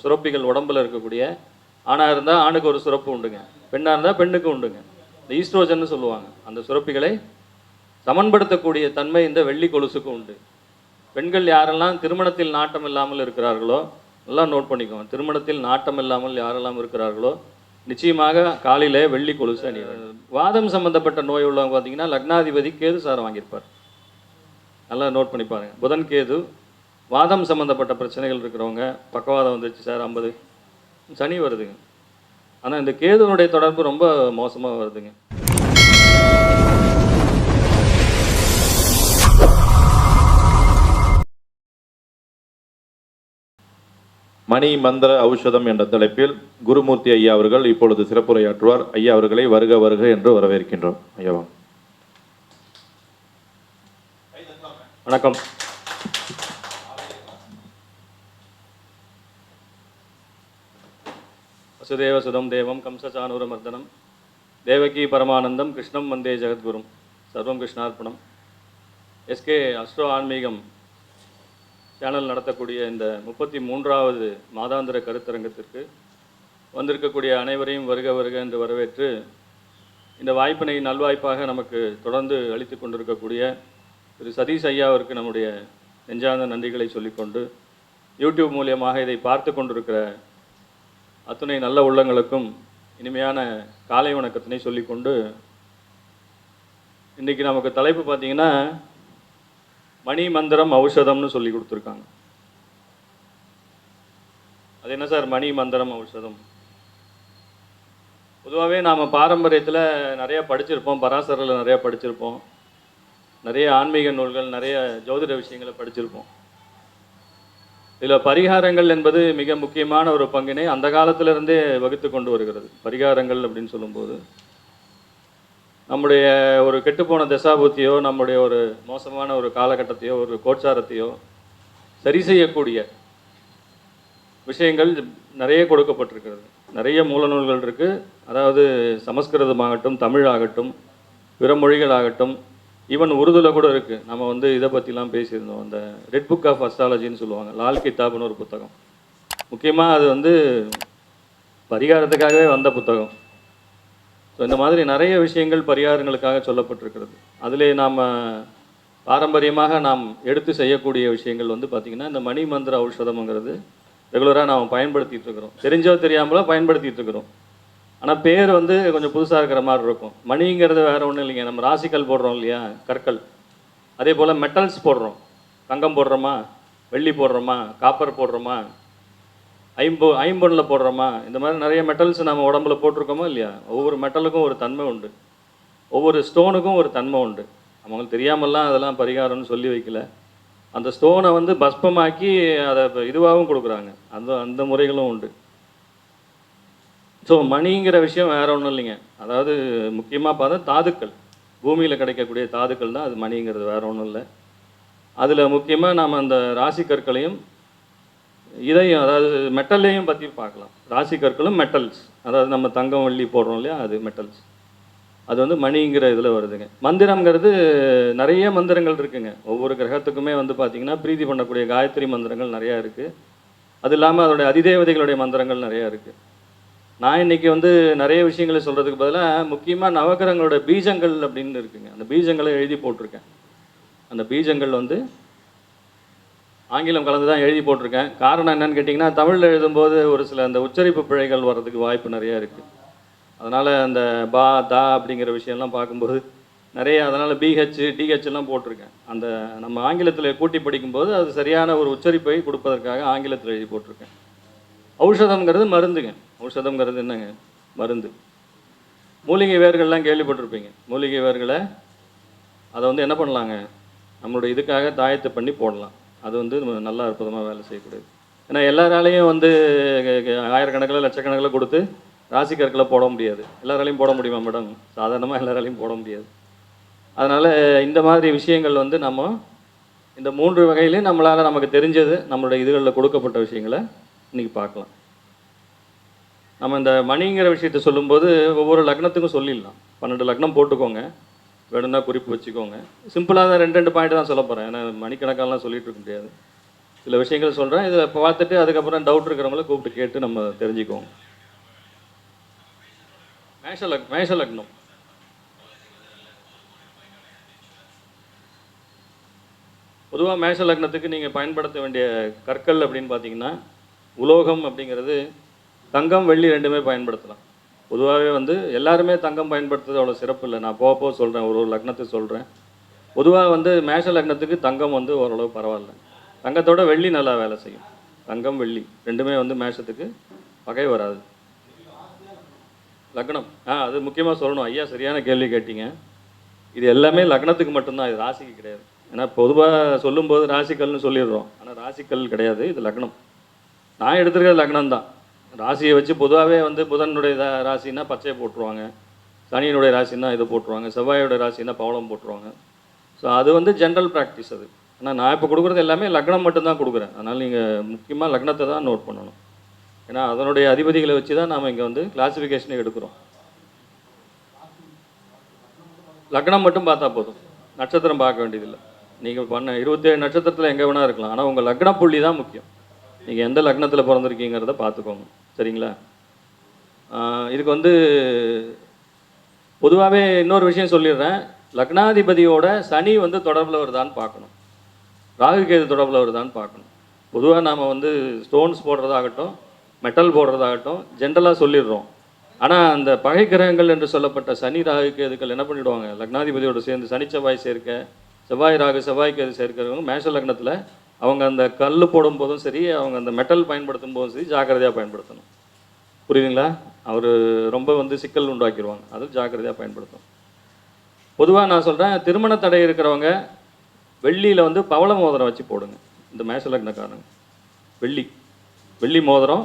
சுரப்பிகள் உடம்பில் இருக்கக்கூடிய ஆணாக இருந்தால் ஆணுக்கு ஒரு சுரப்பு உண்டுங்க, பெண்ணாக இருந்தால் பெண்ணுக்கு உண்டுங்க. இந்த ஈஸ்ட்ரோஜன் சொல்லுவாங்க. அந்த சுரப்பிகளை சமன்படுத்தக்கூடிய தன்மை இந்த வெள்ளி கொலுசுக்கு உண்டு. பெண்கள் யாரெல்லாம் திருமணத்தில் நாட்டம் இல்லாமல் இருக்கிறார்களோ, எல்லாம் நோட் பண்ணிக்கோங்க, திருமணத்தில் நாட்டம் இல்லாமல் யாரெல்லாம் இருக்கிறார்களோ நிச்சயமாக காலையில் வெள்ளி கொலுசு அணிவார். வாதம் சம்மந்தப்பட்ட நோய் உள்ளவங்க பார்த்தீங்கன்னா லக்னாதிபதி கேது சார் வாங்கியிருப்பார். நல்லா நோட் பண்ணி பாருங்கள். புதன் கேது வாதம் சம்மந்தப்பட்ட பிரச்சனைகள் இருக்கிறவங்க, பக்கவாதம் வந்துச்சு சார் 50, சனி வருதுங்க. ஆனால் இந்த கேதுனுடைய தொடர்பு ரொம்ப மோசமாக வருதுங்க. மணி மந்திர ஔஷதம் என்ற தலைப்பில் குருமூர்த்தி ஐயா அவர்கள் இப்பொழுது சிறப்புரையாற்றுவார். ஐயா அவர்களை வருக வருக என்று வரவேற்கின்றோம். ஐயா வணக்கம். வசுதேவ சுதம் தேவம் கம்சசானூரமர்தனம் தேவகி பரமானந்தம் கிருஷ்ணம் வந்தே ஜெகத்குரும் சர்வம் கிருஷ்ணார்ப்பணம். எஸ்கே அஸ்ட்ரோ ஆன்மீகம் சேனல் நடத்தக்கூடிய இந்த 33வது மாதாந்திர கருத்தரங்கத்திற்கு வந்திருக்கக்கூடிய அனைவரையும் வருக வருக என்று வரவேற்று, இந்த வாய்ப்பினை நல்வாய்ப்பாக நமக்கு தொடர்ந்து அளித்து கொண்டிருக்கக்கூடிய திரு சதீஷ் ஐயா அவருக்கு நம்முடைய நெஞ்சார்ந்த நன்றிகளை சொல்லிக்கொண்டு, யூடியூப் மூலியமாக இதை பார்த்து கொண்டிருக்கிற அத்துணை நல்ல உள்ளங்களுக்கும் இனிமையான காலை வணக்கத்தினை சொல்லிக்கொண்டு, இன்றைக்கி நமக்கு தலைப்பு பார்த்திங்கன்னா மணி மந்திரம் ஔஷதம்னு சொல்லி கொடுத்துருக்காங்க. அது என்ன சார் மணி மந்திரம் ஔஷதம்? பொதுவாகவே நாம் பாரம்பரியத்தில் நிறையா படிச்சிருப்போம், பராசரில் நிறையா படிச்சிருப்போம், நிறைய ஆன்மீக நூல்கள், நிறைய ஜோதிட விஷயங்களை படிச்சிருப்போம். இதில் பரிகாரங்கள் என்பது மிக முக்கியமான ஒரு பங்கினை அந்த காலத்திலிருந்தே வகுத்து கொண்டு வருகிறது. பரிகாரங்கள் அப்படின்னு சொல்லும்போது நம்முடைய ஒரு கெட்டுப்போன தசாபுத்தியோ, நம்முடைய ஒரு மோசமான ஒரு காலகட்டத்தையோ, ஒரு கோச்சாரத்தையோ சரி செய்யக்கூடிய விஷயங்கள் நிறைய கொடுக்கப்பட்டிருக்கிறது. நிறைய மூலநூல்கள் இருக்குது. அதாவது சமஸ்கிருதமாகட்டும், தமிழாகட்டும், பிற மொழிகளாகட்டும், ஈவன் உருதுல கூட இருக்குது. நம்ம இதை பற்றிலாம் பேசியிருந்தோம். அந்த ரெட் புக் ஆஃப் அஸ்ட்ராலஜின்னு சொல்லுவாங்க, லால் கிதாப்னு ஒரு புத்தகம். முக்கியமாக அது பரிகாரத்துக்காகவே வந்த புத்தகம். ஸோ இந்த மாதிரி நிறைய விஷயங்கள் பரிகாரங்களுக்காக சொல்லப்பட்டிருக்கிறது. அதிலே நாம் பாரம்பரியமாக நாம் எடுத்து செய்யக்கூடிய விஷயங்கள் பார்த்திங்கன்னா இந்த மணி மந்திர ஔஷதம்ங்கிறது ரெகுலராக நாம் பயன்படுத்திகிட்டு இருக்கிறோம். தெரிஞ்சோ தெரியாமலோ பயன்படுத்திகிட்டு இருக்கிறோம். ஆனால் பேர் கொஞ்சம் புதுசாக இருக்கிற மாதிரி இருக்கும். மணிங்கிறது வேறு ஒன்றும் இல்லைங்க. நம்ம ராசிக்கல் போடுறோம் இல்லையா, கற்கள். அதே போல் மெட்டல்ஸ் போடுறோம். தங்கம் போடுறோமா, வெள்ளி போடுறோமா, காப்பர் போடுறோமா, ஐம்பொன்னில் போடுறோமா, இந்த மாதிரி நிறைய மெட்டல்ஸ் நம்ம உடம்புல போட்டிருக்கோமா இல்லையா. ஒவ்வொரு மெட்டலுக்கும் ஒரு தன்மை உண்டு, ஒவ்வொரு ஸ்டோனுக்கும் ஒரு தன்மை உண்டு. அவங்களுக்கு தெரியாமலாம் அதெல்லாம் பரிகாரம்னு சொல்லி வைக்கல. அந்த ஸ்டோனை பஸ்பமாக்கி அதை இதுவாகவும் கொடுக்குறாங்க. அந்த முறைகளும் உண்டு. ஸோ மணிங்கிற விஷயம் வேறு ஒன்றும் இல்லைங்க. அதாவது முக்கியமாக பார்த்தா தாதுக்கள், பூமியில் கிடைக்கக்கூடிய தாதுக்கள் தான் அது மணிங்கிறது, வேறு ஒன்றும் இல்லை. அதில் முக்கியமாக நாம் அந்த ராசி கற்களையும் இதையும், அதாவது மெட்டல்லையும் பற்றி பார்க்கலாம். ராசி கற்களும் மெட்டல்ஸ், அதாவது நம்ம தங்கம் வெள்ளி போடுறோம் இல்லையா, அது மெட்டல்ஸ். அது மணிங்கிற இதில் வருதுங்க. மந்திரங்கிறது நிறைய மந்திரங்கள் இருக்குங்க. ஒவ்வொரு கிரகத்துக்குமே பார்த்திங்கன்னா பிரீதி பண்ணக்கூடிய காயத்ரி மந்திரங்கள் நிறையா இருக்குது. அது இல்லாமல் அதோடைய அதிதேவதைகளுடைய மந்திரங்கள் நிறையா இருக்குது. நான் இன்றைக்கி நிறைய விஷயங்களை சொல்கிறதுக்கு பதிலாக முக்கியமாக நவகிரகங்களோட பீஜங்கள் அப்படின்னு இருக்குங்க. அந்த பீஜங்களை எழுதி போட்டிருக்கேன். அந்த பீஜங்கள் ஆங்கிலம் கலந்து தான் எழுதி போட்டிருக்கேன். காரணம் என்னன்னு கேட்டிங்கன்னா, தமிழில் எழுதும்போது ஒரு சில அந்த உச்சரிப்பு பிழைகள் வர்றதுக்கு வாய்ப்பு நிறையா இருக்குது. அதனால் அந்த பா தா அப்படிங்கிற விஷயம்லாம் பார்க்கும்போது நிறைய, அதனால் பிஹெச் டிஹெச்லாம் போட்டிருக்கேன். அந்த நம்ம ஆங்கிலத்தில் கூட்டி படிக்கும்போது அது சரியான ஒரு உச்சரிப்பை கொடுப்பதற்காக ஆங்கிலத்தில் எழுதி போட்டிருக்கேன். ஔஷதம்ங்கிறது மருந்துங்க. ஔஷதம்ங்கிறது என்னங்க, மருந்து. மூலிகை வேர்கள்லாம் கேள்விப்பட்டிருப்பீங்க. மூலிகை வேர்களை அதை என்ன பண்ணலாங்க, நம்மளுடைய இதுக்காக தாயத்தை பண்ணி போடலாம். அது நல்லா அற்புதமாக வேலை செய்யக்கூடியது. ஏன்னா எல்லாராலையும் ஆயிரக்கணக்கில் லட்சக்கணக்கில் கொடுத்து ராசி கற்களை போட முடியாது. எல்லாராலையும் போட முடியுமா மேடம்? சாதாரணமாக எல்லாராலையும் போட முடியாது. அதனால் இந்த மாதிரி விஷயங்கள் நம்ம இந்த 3 வகையிலையும் நம்மளால் நமக்கு தெரிஞ்சது, நம்மளுடைய இதுகளில் கொடுக்கப்பட்ட விஷயங்களை இன்றைக்கி பார்க்கலாம். நம்ம இந்த மணிங்கிற விஷயத்தை சொல்லும்போது ஒவ்வொரு லக்னத்துக்கும் சொல்லிடலாம். 12 லக்னம் போட்டுக்கோங்க, வேணும்னா குறிப்பு வச்சுக்கோங்க. சிம்பிளாக தான் 2 பாயிண்ட் தான் சொல்ல போகிறேன். ஏன்னா மணிக்கணக்காலாம் சொல்லிகிட்டு இருக்க முடியாது. சில விஷயங்கள் சொல்கிறேன். இதில் பார்த்துட்டு அதுக்கப்புறம் டவுட் இருக்கிறவங்கள கூப்பிட்டு கேட்டு நம்ம தெரிஞ்சுக்குவோம். மேஷ லக்னம். பொதுவாக மேஷ லக்னத்துக்கு நீங்கள் பயன்படுத்த வேண்டிய கற்கள் அப்படின்னு பார்த்தீங்கன்னா, உலோகம் அப்படிங்கிறது தங்கம் வெள்ளி ரெண்டுமே பயன்படுத்தலாம். பொதுவாகவே வந்து எல்லாருமே தங்கம் பயன்படுத்துறது அவ்வளோ சிறப்பு இல்லை. நான் போக போக சொல்கிறேன், ஒரு ஒரு லக்னத்துக்கு சொல்கிறேன். பொதுவாக வந்து மேஷ லக்னத்துக்கு தங்கம் வந்து ஓரளவு பரவாயில்ல. தங்கத்தோட வெள்ளி நல்லா வேலை செய்யும். தங்கம் வெள்ளி ரெண்டுமே வந்து மேஷத்துக்கு பகை வராது. லக்னம் அது முக்கியமாக சொல்லணும். ஐயா சரியான கேள்வி கேட்டீங்க. இது எல்லாமே லக்னத்துக்கு மட்டும்தான், இது ராசிக்கு கிடையாது. ஏன்னா பொதுவாக சொல்லும்போது ராசிக்கல்னு சொல்லிடுறோம். ஆனால் ராசிக்கல் கிடையாது, இது லக்னம். நான் எடுத்துருக்கிறது லக்னம் தான். ராசியை வச்சு பொதுவாகவே வந்து புதனுடைய ராசின்னா பச்சையை போட்டுருவாங்க, சனியினுடைய ராசின்னா இதை போட்டுருவாங்க, செவ்வாயோட ராசின்னா பவளம் போட்டுருவாங்க. ஸோ அது வந்து ஜென்ரல் ப்ராக்டிஸ் அது. ஆனால் நான் இப்போ கொடுக்குறது எல்லாமே லக்னம் மட்டும்தான் கொடுக்குறேன். அதனால் நீங்கள் முக்கியமாக லக்னத்தை தான் நோட் பண்ணணும். ஏன்னா அதனுடைய அதிபதிகளை வச்சு தான் நாம் இங்கே வந்து கிளாஸிஃபிகேஷனே எடுக்கிறோம். லக்னம் மட்டும் பார்த்தா போதும், நட்சத்திரம் பார்க்க வேண்டியதில்லை. நீங்கள் 27 நட்சத்திரத்தில் எங்கே வேணால் இருக்கலாம். ஆனால் உங்கள் லக்ன புள்ளி தான் முக்கியம். நீங்கள் எந்த லக்னத்தில் பிறந்திருக்கீங்கிறத பார்த்துக்கோங்க. சரிங்களா? இதுக்கு வந்து பொதுவாகவே இன்னொரு விஷயம் சொல்லிடுறேன். லக்னாதிபதியோட சனி வந்து தொடர்பில் வருதான்னு பார்க்கணும், ராகு கேது தொடர்பில் வருதான்னு பார்க்கணும். பொதுவாக நாம் வந்து ஸ்டோன்ஸ் போடுறதாகட்டும், மெட்டல் போடுறதாகட்டும் ஜென்ரலாக சொல்லிடுறோம். ஆனால் அந்த பகை கிரகங்கள் என்று சொல்லப்பட்ட சனி ராகு கேதுக்கள் என்ன பண்ணிவிடுவாங்க, லக்னாதிபதியோடு சேர்ந்து சனி செவ்வாய் சேர்க்க, செவ்வாய் ராகு செவ்வாய் கேது சேர்க்கிறவங்க மேஷ லக்னத்தில் அவங்க அந்த கல் போடும்போதும் சரி, அவங்க அந்த மெட்டல் பயன்படுத்தும் போதும் சரி ஜாக்கிரதையாக பயன்படுத்தணும். புரியுதுங்களா? அவர் ரொம்ப வந்து சிக்கல் உண்டாக்கிடுவாங்க, அது ஜாக்கிரதையாக பயன்படுத்தணும். பொதுவாக நான் சொல்கிறேன், திருமண தடை இருக்கிறவங்க வெள்ளியில் வந்து பவள மோதிரம் வச்சு போடுங்க. இந்த மேஷ லக்னக்காரங்க வெள்ளி மோதிரம்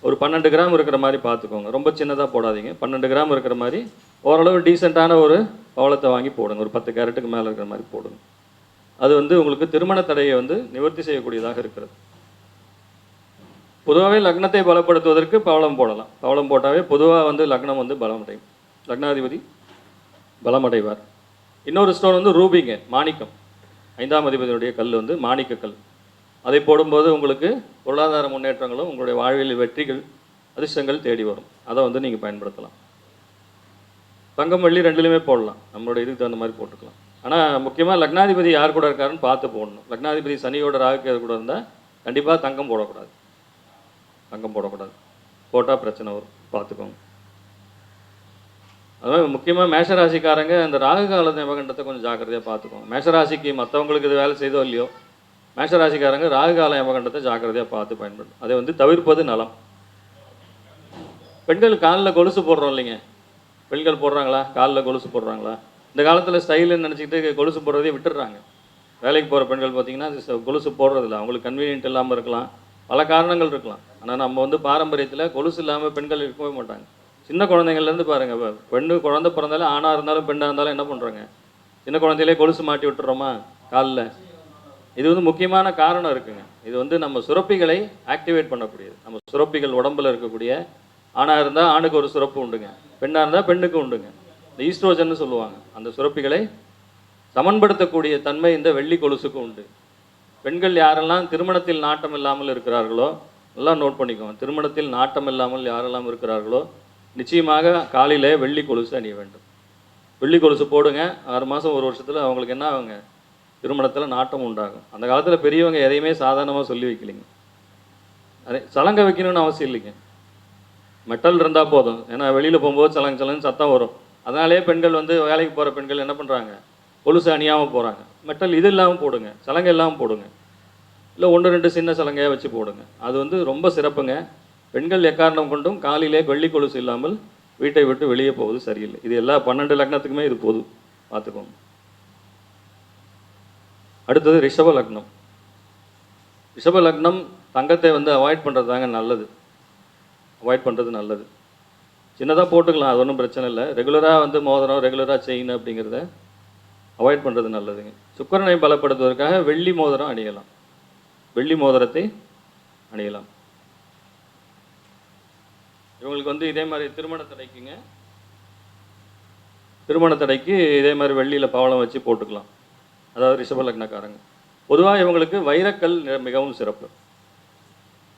ஒரு 12 கிராம் இருக்கிற மாதிரி பார்த்துக்கோங்க. ரொம்ப சின்னதாக போடாதீங்க, 12 கிராம் இருக்கிற மாதிரி ஓரளவு டீசெண்டான ஒரு பவளத்தை வாங்கி போடுங்க. ஒரு 10 கேரட்டுக்கு மேலே இருக்கிற மாதிரி போடுங்க. அது வந்து உங்களுக்கு திருமண தடையை வந்து நிவர்த்தி செய்யக்கூடியதாக இருக்கிறது. பொதுவாகவே லக்னத்தை பலப்படுத்துவதற்கு பவளம் போடலாம். பவளம் போட்டாவே பொதுவாக வந்து லக்னம் வந்து பலமடையும், லக்னாதிபதி பலமடைவார். இன்னொரு ஸ்டோன் வந்து ரூபிங்க, மாணிக்கம். 5ஆம் அதிபதியுடைய கல் வந்து மாணிக்க கல். அதை போடும்போது உங்களுக்கு பொருளாதார முன்னேற்றங்களும் உங்களுடைய வாழ்வில் வெற்றிகள் அதிர்ஷ்டங்கள் தேடி வரும். அதை வந்து நீங்கள் பயன்படுத்தலாம். தங்கம் வெள்ளி ரெண்டுலையுமே போடலாம், நம்மளோட இதுக்கு தகுந்த மாதிரி போட்டுக்கலாம். ஆனால் முக்கியமாக லக்னாதிபதி யார் கூட இருக்காருன்னு பார்த்து போடணும். லக்னாதிபதி சனியோட ராகு கூட இருந்தால் கண்டிப்பாக தங்கம் போடக்கூடாது. போட்டால் பிரச்சனை வரும், பார்த்துக்கோங்க. அதாவது முக்கியமாக மேஷராசிக்காரங்க அந்த ராகு கால யமகண்டத்தை கொஞ்சம் ஜாக்கிரதையாக பார்த்துக்கோங்க. மேஷராசிக்கு மற்றவங்களுக்கு இது வேலை செய்தோ இல்லையோ, மேஷராசிக்காரங்க ராகு கால யமகண்டத்தை ஜாக்கிரதையாக பார்த்து பயன்படுத்தும். அதை வந்து தவிர்ப்பது நலம். பெண்கள் காலில் கொலுசு போடுறோம் இல்லைங்க, பெண்கள் போடுறாங்களா? காலில் கொலுசு போடுறாங்களா? இந்த காலத்தில் ஸ்டைலுன்னு நினச்சிக்கிட்டு கொலுசு போடுறதே விட்டுடுறாங்க. வேலைக்கு போகிற பெண்கள் பார்த்திங்கன்னா கொலுசு போடுறதில்ல. அவங்களுக்கு கன்வீனியன்ட் இல்லாமல் இருக்கலாம், பல காரணங்கள் இருக்கலாம். ஆனால் நம்ம வந்து பாரம்பரியத்தில் கொலுசு இல்லாமல் பெண்கள் இருக்கவே மாட்டாங்க. சின்ன குழந்தைங்கள்லேருந்து பாருங்கள், குழந்தை பிறந்தாலும் ஆணாக இருந்தாலும் பெண்ணாக இருந்தாலும் என்ன பண்ணுறாங்க, சின்ன குழந்தையிலே கொலுசு மாட்டி விட்டுறோமா காலில். இது வந்து முக்கியமான காரணம் இருக்குங்க. இது வந்து நம்ம சுரப்பிகளை ஆக்டிவேட் பண்ணக்கூடியது. நம்ம சுரப்பிகள் உடம்பில் இருக்கக்கூடிய, ஆணாக இருந்தால் ஆணுக்கு ஒரு சுரப்பு உண்டுங்க, பெண்ணாக இருந்தால் பெண்ணுக்கு உண்டுங்க. இந்த ஈஸ்ட்ரோஜன்னு சொல்லுவாங்க. அந்த சுரப்பிகளை சமன்படுத்தக்கூடிய தன்மை இந்த வெள்ளி கொலுசுக்கு உண்டு. பெண்கள் யாரெல்லாம் திருமணத்தில் நாட்டம் இல்லாமல் இருக்கிறார்களோ, எல்லாம் நோட் பண்ணிக்கோங்க. திருமணத்தில் நாட்டம் இல்லாமல் யாரெல்லாம் இருக்கிறார்களோ நிச்சயமாக காலையில் வெள்ளி கொலுசு அணிய வேண்டும். வெள்ளி கொலுசு போடுங்க. 6 மாதம் 1 வருஷத்தில் அவங்களுக்கு என்ன ஆகுங்க, திருமணத்தில் நாட்டம் உண்டாகும். அந்த காலத்தில் பெரியவங்க எதையுமே சாதாரணமாக சொல்லி வைக்கலைங்க. அதே சலங்கை வைக்கணும்னு அவசியம் இல்லைங்க, மெட்டல் இருந்தால் போதும். ஏன்னா வெளியில் போகும்போது சலங்கு சத்தம் வரும். அதனாலே பெண்கள் வந்து வேலைக்கு போகிற பெண்கள் என்ன பண்ணுறாங்க, கொலுசு அணியாமல் போகிறாங்க. மெட்டல் இது இல்லாமல் போடுங்க, சலங்கை இல்லாமல் போடுங்க, இல்லை 1-2 சின்ன சலங்கையாக வச்சு போடுங்க. அது வந்து ரொம்ப சிறப்புங்க. பெண்கள் எக்காரணம் கொண்டும் காலிலே வெள்ளி கொலுசு இல்லாமல் வீட்டை விட்டு வெளியே போவது சரியில்லை. இது எல்லா 12 லக்னத்துக்குமே இது போது, பார்த்துக்கோங்க. அடுத்தது ரிஷப லக்னம். ரிஷப லக்னம் தங்கத்தை வந்து அவாய்ட் பண்ணுறது தாங்க நல்லது. சின்னதாக போட்டுக்கலாம், அது ஒன்றும் பிரச்சனை இல்லை. ரெகுலராக வந்து மோதிரம், ரெகுலராக செயின் அப்படிங்கிறத அவாய்ட் பண்ணுறது நல்லதுங்க. சுக்கிரனை பலப்படுத்துவதற்காக வெள்ளி மோதிரம் அணியலாம், வெள்ளி மோதிரத்தை அணியலாம். இவங்களுக்கு வந்து இதே மாதிரி திருமண தடைக்கு இதே மாதிரி வெள்ளியில் பவளம் வச்சு போட்டுக்கலாம். அதாவது ரிஷப லக்னக்காரங்க பொதுவாக இவங்களுக்கு வைரக்கல் மிகவும் சிறப்பு.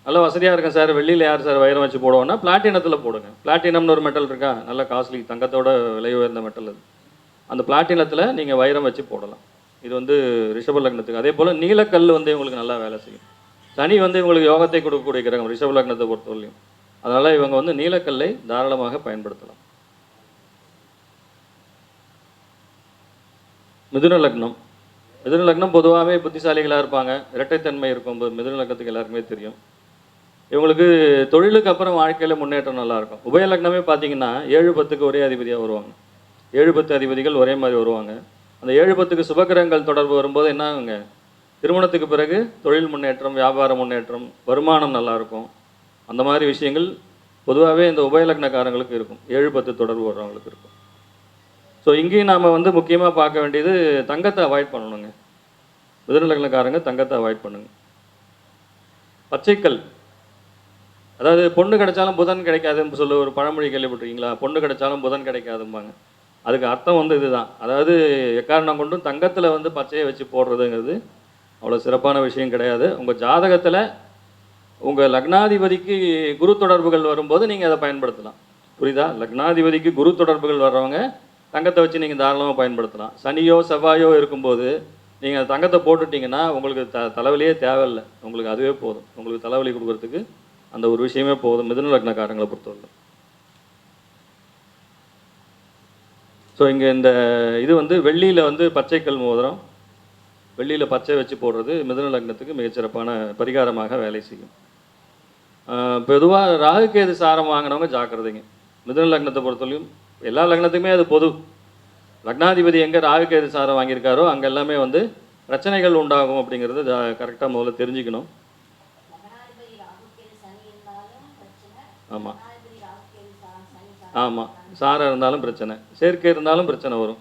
நல்ல வசதியாக இருக்கும் சார், வெள்ளியில் யார் சார் வைரம் வச்சு போடுவோன்னா பிளாட்டினத்தில் போடுங்க. பிளாட்டினம்னு ஒரு மெட்டல் இருக்கா, நல்ல காஸ்ட்லி, தங்கத்தோட விலை உயர்ந்த மெட்டல் அது. அந்த பிளாட்டினத்தில் நீங்கள் வைரம் வச்சு போடலாம். இது வந்து ரிஷப லக்னத்துக்கு. அதே போல் நீலக்கல் வந்து இவங்களுக்கு நல்லா வேலை செய்யும். சனி வந்து இவங்களுக்கு யோகத்தை கொடுக்கக்கூடிய கிரகம் ரிஷப லக்னத்தை பொறுத்தவரையும். அதனால் இவங்க வந்து நீலக்கல்லை தாராளமாக பயன்படுத்தலாம். மிதுன லக்னம். மிதுன லக்னம் பொதுவாகவே புத்திசாலிகளாக இருப்பாங்க, இரட்டைத்தன்மை இருக்கும். மிதுன லக்னத்துக்கு எல்லாருக்குமே தெரியும். இவங்களுக்கு தொழிலுக்கு அப்புறம் வாழ்க்கையில் முன்னேற்றம் நல்லாயிருக்கும். உபய லக்னமே பார்த்தீங்கன்னா 7-10க்கு ஒரே அதிபதியாக வருவாங்க. 7-10 அதிபதிகள் ஒரே மாதிரி வருவாங்க. அந்த 7-10க்கு சுபகிரகங்கள் தொடர்பு வரும்போது என்ன ஆகுங்க, திருமணத்துக்கு பிறகு தொழில் முன்னேற்றம், வியாபார முன்னேற்றம், வருமானம் நல்லாயிருக்கும். அந்த மாதிரி விஷயங்கள் பொதுவாகவே இந்த உபயலக்னக்காரங்களுக்கு இருக்கும். 7-10 தொடர்பு வர்றவங்களுக்கு இருக்கும். ஸோ இங்கேயும் நாம் வந்து முக்கியமாக பார்க்க வேண்டியது தங்கத்தை அவாய்ட் பண்ணணுங்க. மிதுன லக்னக்காரங்க தங்கத்தை அவாய்ட் பண்ணுங்க. பச்சைக்கல், அதாவது பொண்ணு கிடைச்சாலும் புதன் கிடைக்காதுன்னு சொல்ல ஒரு பழமொழி கேள்விப்பட்டிருக்கீங்களா? பொண்ணு கிடைச்சாலும் புதன் கிடைக்காதும்பாங்க. அதுக்கு அர்த்தம் வந்து இதுதான். அதாவது எக்காரணம் கொண்டும் தங்கத்தில் வந்து பச்சையை வச்சு போடுறதுங்கிறது அவ்வளோ சிறப்பான விஷயம் கிடையாது. உங்கள் ஜாதகத்தில் உங்கள் லக்னாதிபதிக்கு குரு தொடர்புகள் வரும்போது நீங்கள் அதை பயன்படுத்தலாம். புரியுதா? லக்னாதிபதிக்கு குரு தொடர்புகள் வர்றவங்க தங்கத்தை வச்சு நீங்கள் தாராளமாக பயன்படுத்தலாம். சனியோ செவ்வாயோ இருக்கும்போது நீங்கள் தங்கத்தை போட்டுட்டிங்கன்னா உங்களுக்கு தலைவலியே தேவையில்லை. உங்களுக்கு அதுவே போதும். உங்களுக்கு தலைவலி கொடுக்கறதுக்கு அந்த ஒரு விஷயமே போதும் மிதுன லக்னக்காரங்களை பொறுத்தவரை. ஸோ இங்கே இந்த இது வந்து வெள்ளியில் வந்து பச்சைக்கல் மோதிரம், வெள்ளியில் பச்சை வச்சு போடுறது மிதுன லக்னத்துக்கு மிகச்சிறப்பான பரிகாரமாக வேலை செய்யும். பொதுவாக ராகுகேது சாரம் வாங்கினவங்க ஜாக்கிரதைங்க. மிதுன லக்னத்தை பொறுத்தவரையும் எல்லா லக்னத்துக்குமே அது பொது. லக்னாதிபதி எங்கே ராகுகேது சாரம் வாங்கியிருக்காரோ அங்கே எல்லாமே வந்து பிரச்சனைகள் உண்டாகும் அப்படிங்கிறது கரெக்டாக முதல்ல தெரிஞ்சுக்கணும். ஆமாம் ஆமாம், சாரம் இருந்தாலும் பிரச்சனை, சேர்க்கை இருந்தாலும் பிரச்சனை வரும்.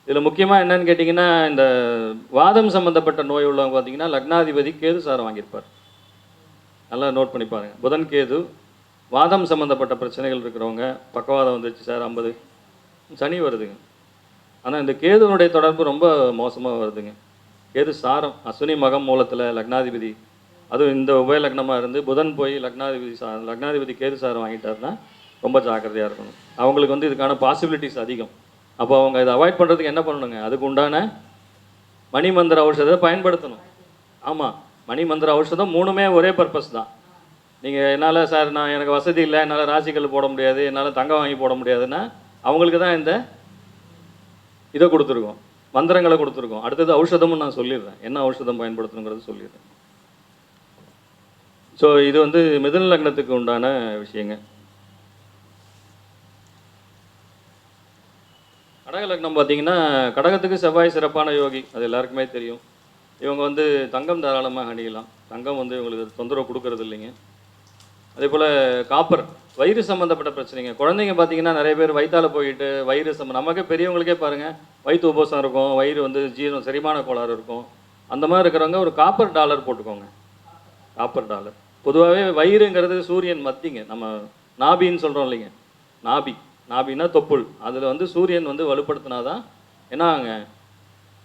இதில் முக்கியமாக என்னன்னு கேட்டிங்கன்னா, இந்த வாதம் சம்மந்தப்பட்ட நோய் உள்ளவங்க பார்த்தீங்கன்னா லக்னாதிபதி கேது சாரம் வாங்கியிருப்பார். நல்லா நோட் பண்ணி பாருங்கள். புதன் கேது வாதம் சம்மந்தப்பட்ட பிரச்சனைகள் இருக்கிறவங்க, பக்கவாதம் வந்துச்சு சார் 50, சனி வருதுங்க. ஆனால் இந்த கேதுவனுடைய தொடர்பு ரொம்ப மோசமாக வருதுங்க. கேது சாரம் அஸ்வினி மகம் மூலத்தில் லக்னாதிபதி, அதுவும் இந்த உபய லக்னமாக இருந்து புதன் போய் லக்னாதிபதி கேது சாரம் வாங்கிட்டாருன்னா ரொம்ப ஜாக்கிரதையாக இருக்கணும். அவங்களுக்கு வந்து இதுக்கான பாசிபிலிட்டிஸ் அதிகம். அப்போ அவங்க இதை அவாய்ட் பண்ணுறதுக்கு என்ன பண்ணணுங்க, அதுக்கு உண்டான மணிமந்திர ஔஷதத்தை பயன்படுத்தணும். ஆமாம், மணிமந்திர ஔஷதம் 3மே ஒரே பர்பஸ் தான். நீங்கள் என்னால் சார் எனக்கு வசதி இல்லை, என்னால் ராசிக்கல் போட முடியாது, என்னால் தங்கம் வாங்கி போட முடியாதுன்னா அவங்களுக்கு தான் இந்த இதை கொடுத்துருக்கோம், மந்திரங்களை கொடுத்துருக்கோம். அடுத்தது ஔஷதமும் நான் சொல்லிடுறேன், என்ன ஔஷதம் பயன்படுத்தணுங்கிறது சொல்லிடுறேன். ஸோ இது வந்து மிதுன லக்னத்துக்கு உண்டான விஷயங்க. கடக லக்னம் பார்த்தீங்கன்னா, கடகத்துக்கு செவ்வாய் சிறப்பான யோகி, அது எல்லாருக்குமே தெரியும். இவங்க வந்து தங்கம் தாராளமாக அணியலாம். தங்கம் வந்து இவங்களுக்கு தொந்தரவு கொடுக்கறது இல்லைங்க. அதே போல் காப்பர், வயிறு சம்மந்தப்பட்ட பிரச்சனைங்க. குழந்தைங்க பார்த்தீங்கன்னா நிறைய பேர் வயிற்றால் போயிட்டு வயிறு நமக்கே பெரியவங்களுக்கே பாருங்கள் வயிற்று உபோசம் இருக்கும், வயிறு வந்து செரிமான கோளாறு இருக்கும். அந்த மாதிரி இருக்கிறவங்க ஒரு காப்பர் டாலர் போட்டுக்கோங்க. காப்பர் டாலர் பொதுவாகவே வயிறுங்கிறது சூரியன் மத்திங்க, நம்ம நாபின்னு சொல்கிறோம் இல்லைங்க, நாபின்னா தொப்புள், அதில் வந்து சூரியன் வந்து வலுப்படுத்தினாதான் என்ன ஆகுங்க,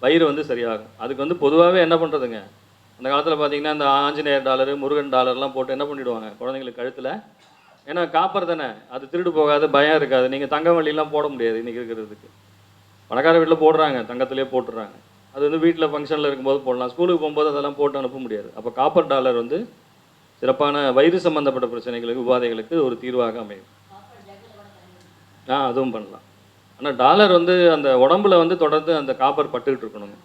வயிறு வந்து சரியாகும். அதுக்கு வந்து பொதுவாகவே என்ன பண்ணுறதுங்க, அந்த காலத்தில் பார்த்தீங்கன்னா இந்த ஆஞ்சநேயர் டாலரு, முருகன் டாலர்லாம் போட்டு என்ன பண்ணிவிடுவாங்க குழந்தைங்களுக்கு கழுத்தில். ஏன்னா காப்பர் தானே, அது திருடு போகாது, பயம் இருக்காது. நீங்கள் தங்கம் வெள்ளிலாம் போட முடியாது இன்றைக்கி இருக்கிறதுக்கு. பணக்கார வீட்டில் போடுறாங்க, தங்கத்திலே போட்டுடுறாங்க. அது வந்து வீட்டில் ஃபங்க்ஷனில் இருக்கும்போது போடலாம், ஸ்கூலுக்கு போகும்போது அதெல்லாம் போட்டு அனுப்ப முடியாது. அப்போ காப்பர் டாலர் வந்து சிறப்பான வயிறு சம்மந்தப்பட்ட பிரச்சனைகளுக்கு, உபாதைகளுக்கு ஒரு தீர்வாக அமையும். அதுவும் பண்ணலாம். ஆனால் டாலர் வந்து அந்த உடம்புல வந்து தொடர்ந்து அந்த காப்பர் பட்டுக்கிட்டு இருக்கணுங்க.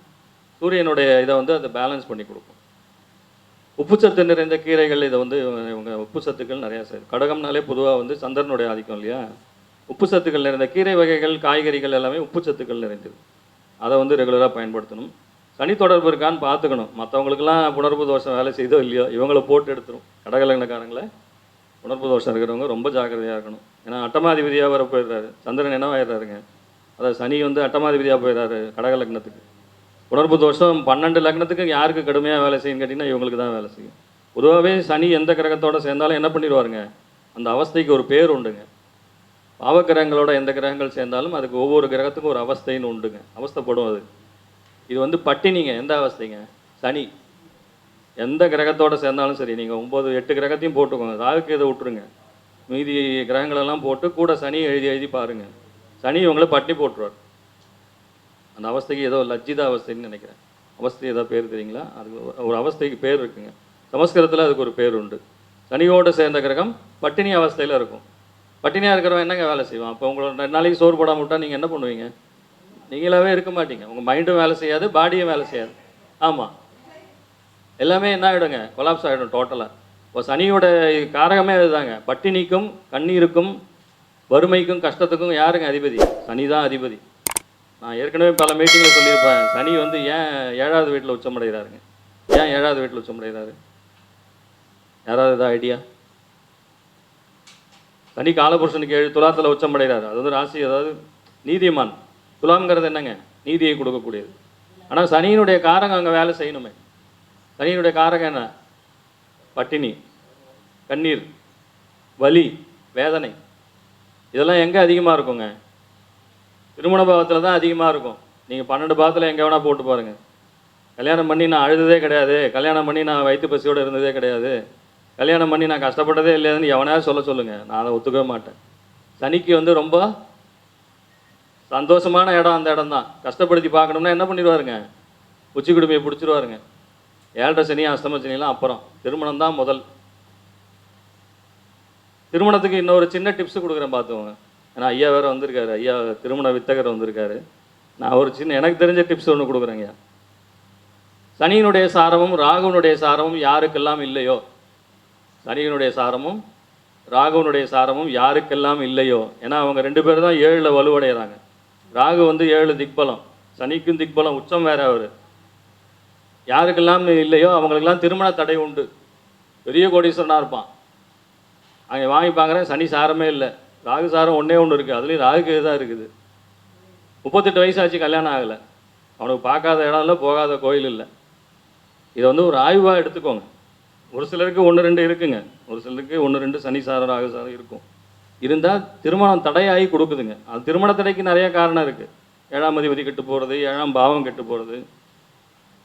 சூரியனுடைய இதை வந்து அதை பேலன்ஸ் பண்ணி கொடுக்கும். உப்புச்சத்து நிறைந்த கீரைகள், இதை வந்து இவங்க உப்பு சத்துக்கள் நிறையா செய்யும். கடகம்னாலே பொதுவாக வந்து சந்திரனுடைய ஆதிக்கம் இல்லையா, உப்பு சத்துக்கள் நிறைந்த கீரை வகைகள், காய்கறிகள் எல்லாமே உப்பு சத்துக்கள் நிறைந்தது. அதை வந்து ரெகுலராக பயன்படுத்தணும். சனி தொடர்பு இருக்கான்னு பார்த்துக்கணும். மற்றவங்களுக்கெல்லாம் புணர்வு தோஷம் வேலை செய்தோ இல்லையோ இவங்களை போட்டு எடுத்துரும். கடகலக்னக்காரங்களை உணர்வு தோஷம் இருக்கிறவங்க ரொம்ப ஜாக்கிரதையாக இருக்கணும். ஏன்னா அட்டமாதிபதியாக வர போயிடுறாரு, சந்திரன் என்னவாயிடுறாருங்க, அதாவது சனி வந்து அட்டமாதிபதியாக போயிடுறாரு கடக லக்னத்துக்கு. உணர்வு தோஷம் 12 லக்னத்துக்கு யாருக்கு கடுமையாக வேலை செய்யுன்னு கேட்டிங்கன்னா இவங்களுக்கு தான் வேலை செய்யும். பொதுவாகவே சனி எந்த கிரகத்தோடு சேர்ந்தாலும் என்ன பண்ணிடுவாருங்க, அந்த அவஸ்தைக்கு ஒரு பேர் உண்டுங்க. பாவக்கிரகங்களோட எந்த கிரகங்கள் சேர்ந்தாலும் அதுக்கு ஒவ்வொரு கிரகத்துக்கும் ஒரு அவஸ்தைன்னு உண்டுங்க, அவஸ்தைப்படும் அது. இது வந்து பட்டினிங்க, எந்த அவஸ்தைங்க, சனி. எந்த கிரகத்தோடு சேர்ந்தாலும் சரி, நீங்கள் 9 8 கிரகத்தையும் போட்டுக்கோங்க, ராகுக்கு இதை விட்டுருங்க, மீதி கிரகங்களெல்லாம் போட்டு கூட சனி எழுதி எழுதி பாருங்கள், சனி இவங்களை பட்டினி போட்டுருவார். அந்த அவஸ்தைக்கு ஏதோ லஜ்ஜித அவஸ்தைன்னு நினைக்கிறேன், அவஸ்தை ஏதோ பேர் தெரியுங்களா? அதுக்கு ஒரு அவஸ்தைக்கு பேர் இருக்குங்க, சமஸ்கிருதத்தில் அதுக்கு ஒரு பேர் உண்டு. சனியோடு சேர்ந்த கிரகம் பட்டினி அவஸ்தையில் இருக்கும். பட்டினியாக இருக்கிறவன் என்னங்க வேலை செய்வான்? அப்போ உங்களோட 2 நாளைக்கு சோறு போடாமல் விட்டால் நீங்கள் என்ன பண்ணுவீங்க? நீங்களாவே இருக்க மாட்டீங்க, உங்கள் மைண்டும் வேலை செய்யாது, பாடியும் வேலை செய்யாது. ஆமாம், எல்லாமே என்ன ஆகிடுங்க, கொலாப்ஸ் ஆகிடும் டோட்டலாக. இப்போ சனியோட காரகமே அதுதாங்க, பட்டினிக்கும் கண்ணீருக்கும் வறுமைக்கும் கஷ்டத்துக்கும் யாருங்க அதிபதி? சனி தான் அதிபதி. நான் ஏற்கனவே பல மீட்டிங்கில் சொல்லியிருப்பேன், சனி வந்து ஏன் 7வது வீட்டில் உச்சமடைகிறாருங்க? ஏன் 7வது வீட்டில் உச்சமடைகிறாரு? யாராவது ஏதாவது ஐடியா? சனி காலபுருஷனுக்கு 7 துலாத்தில் உச்சமடைகிறாரு. அது வந்து ராசி, அதாவது நீதிமான். துலாம்ங்கிறது என்னங்க? நீதியை கொடுக்கக்கூடியது. ஆனால் சனியினுடைய காரகம் அங்கே வேலை செய்யணுமே. சனியினுடைய காரகம் என்ன? பட்டினி, கண்ணீர், வலி, வேதனை. இதெல்லாம் எங்கே அதிகமாக இருக்குங்க? திருமண பாவத்தில் தான் அதிகமாக இருக்கும். நீங்கள் 12 பாவத்தில் எங்கே வேணால் போட்டு பாருங்கள். கல்யாணம் பண்ணி நான் அழுததே கிடையாது, கல்யாணம் பண்ணி நான் வயிற்று பசியோடு இருந்ததே கிடையாது, கல்யாணம் பண்ணி நான் கஷ்டப்பட்டதே இல்லைன்னு எவனாவது சொல்லுங்கள், நான் அதை ஒத்துக்கவே மாட்டேன். சனிக்கு வந்து ரொம்ப சந்தோஷமான இடம் அந்த இடம் தான். கஷ்டப்படுத்தி பார்க்கணும்னா என்ன பண்ணிடுவாருங்க? உச்சி குடுமையை பிடிச்சிருவாருங்க. 7.5 சனி அஷ்டம சனிலாம் அப்புறம், திருமணம் தான் முதல். திருமணத்துக்கு இன்னொரு சின்ன டிப்ஸ் கொடுக்குறேன் பார்த்துக்கோங்க. ஏன்னா ஐயா வேறு வந்திருக்காரு, ஐயா திருமண வித்தகர் வந்திருக்காரு. நான் ஒரு சின்ன எனக்கு தெரிஞ்ச டிப்ஸ் ஒன்று கொடுக்குறேங்க. சனியினுடைய சாரமும் ராகுனுடைய சாரமும் யாருக்கெல்லாம் இல்லையோ, சனியினுடைய சாரமும் ராகுனுடைய சாரமும் யாருக்கெல்லாம் இல்லையோ, ஏன்னா அவங்க 2 பேர் தான் 7ல் வலுவடைகிறாங்க. ராகு வந்து 7 திக்பலம், சனிக்கும் திக்பலம், உச்சம் வேற அவர். யாருக்கெல்லாம் இல்லையோ அவங்களுக்கெல்லாம் திருமண தடை உண்டு. பெரிய கோடீஸ்வரனாக இருப்பான், அங்கே வாங்கி பார்க்குறேன், சனி சாரமே இல்லை, ராகு சாரம் ஒன்றே ஒன்று இருக்குது, அதுலேயும் ராகுக்கு தான் இருக்குது. 38 வயசாச்சு, கல்யாணம் ஆகலை. அவனுக்கு பார்க்காத இடம் இல்லை, போகாத கோயில் இல்லை. இதை வந்து ஒரு ஆய்வாக எடுத்துக்கோங்க. ஒரு சிலருக்கு 1 2 இருக்குங்க, ஒரு சிலருக்கு 1 2 சனி சாரம் ராகு சாரம் இருக்கும். இருந்தால் திருமணம் தடையாகி கொடுக்குதுங்க. அது திருமண தடைக்கு நிறைய காரணம் இருக்குது. 7ஆம் அதிபதி கெட்டு போகிறது, 7ஆம் பாவம் கெட்டு போகிறது,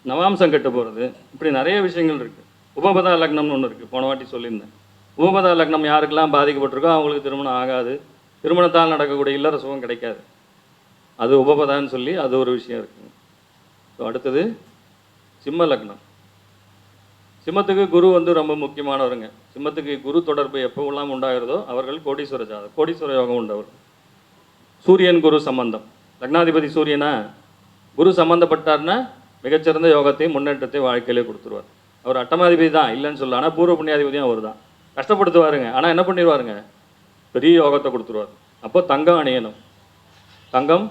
நவாம்சம் கெட்டு போகிறது, இப்படி நிறைய விஷயங்கள் இருக்குது. உபபதா லக்னம்னு ஒன்று இருக்குது, போன வாட்டி சொல்லியிருந்தேன். உபபதா லக்னம் யாருக்கெல்லாம் பாதிக்கப்பட்டிருக்கோ அவங்களுக்கு திருமணம் ஆகாது, திருமணத்தால் நடக்கக்கூடிய இல்லற சுகம் கிடைக்காது. அது உபபதான்னு சொல்லி அது ஒரு விஷயம் இருக்குங்க. ஸோ அடுத்தது சிம்ம லக்னம். சிம்மத்துக்கு குரு வந்து ரொம்ப முக்கியமானவருங்க. சிம்மத்துக்கு குரு தொடர்பு எப்போவெல்லாம் உண்டாகிறதோ அவர்கள் கோடீஸ்வர ஜாதகம், கோடீஸ்வர யோகம் உண்டவர். சூரியன் குரு சம்பந்தம், லக்னாதிபதி சூரியனா குரு சம்மந்தப்பட்டார்னா மிகச்சிறந்த யோகத்தையும் முன்னேற்றத்தையும் வாழ்க்கையிலே கொடுத்துருவார். அவர் அட்டமாதிபதி தான் இல்லைன்னு சொல்ல, ஆனால் பூர்வ புண்ணியாதிபதியும் அவர் தான். கஷ்டப்படுத்துவாருங்க, ஆனால் என்ன பண்ணிடுவாருங்க? பெரிய யோகத்தை கொடுத்துருவார். அப்போ தங்கம் அணியணும். தங்கம்